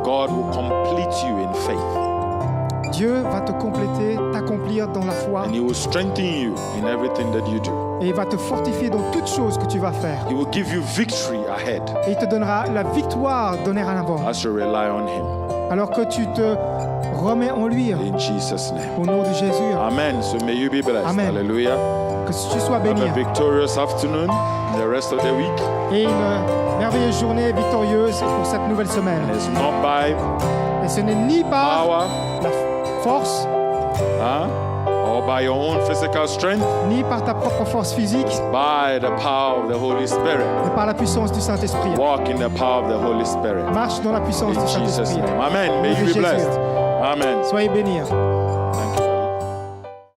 God will complete you in faith, Dieu va te compléter, t'accomplir dans la foi, and He will strengthen you in everything that you do. et il va te fortifier dans toutes choses que tu vas faire. He will give you victory ahead Et il te donnera la victoire donnée en avant. as you rely on Him. Alors que tu te remets en lui, In Jesus' name. au nom de Jésus. Amen. So may you be blessed. Amen. Hallelujah. Que tu sois Have béni. a victorious afternoon, the rest of the week. Et une merveilleuse journée victorieuse pour cette nouvelle semaine. And it's not by Et ce n'est ni par power la force, or by your own physical strength, ni par ta propre force physique, by the power of the Holy Spirit. mais par la puissance du Saint-Esprit. Walk in the power of the Holy Spirit. Marche dans la puissance In du Jesus' Saint-Esprit. name. Amen. May you be Jésus. blessed. Amen. Soyez bénis. Thank you.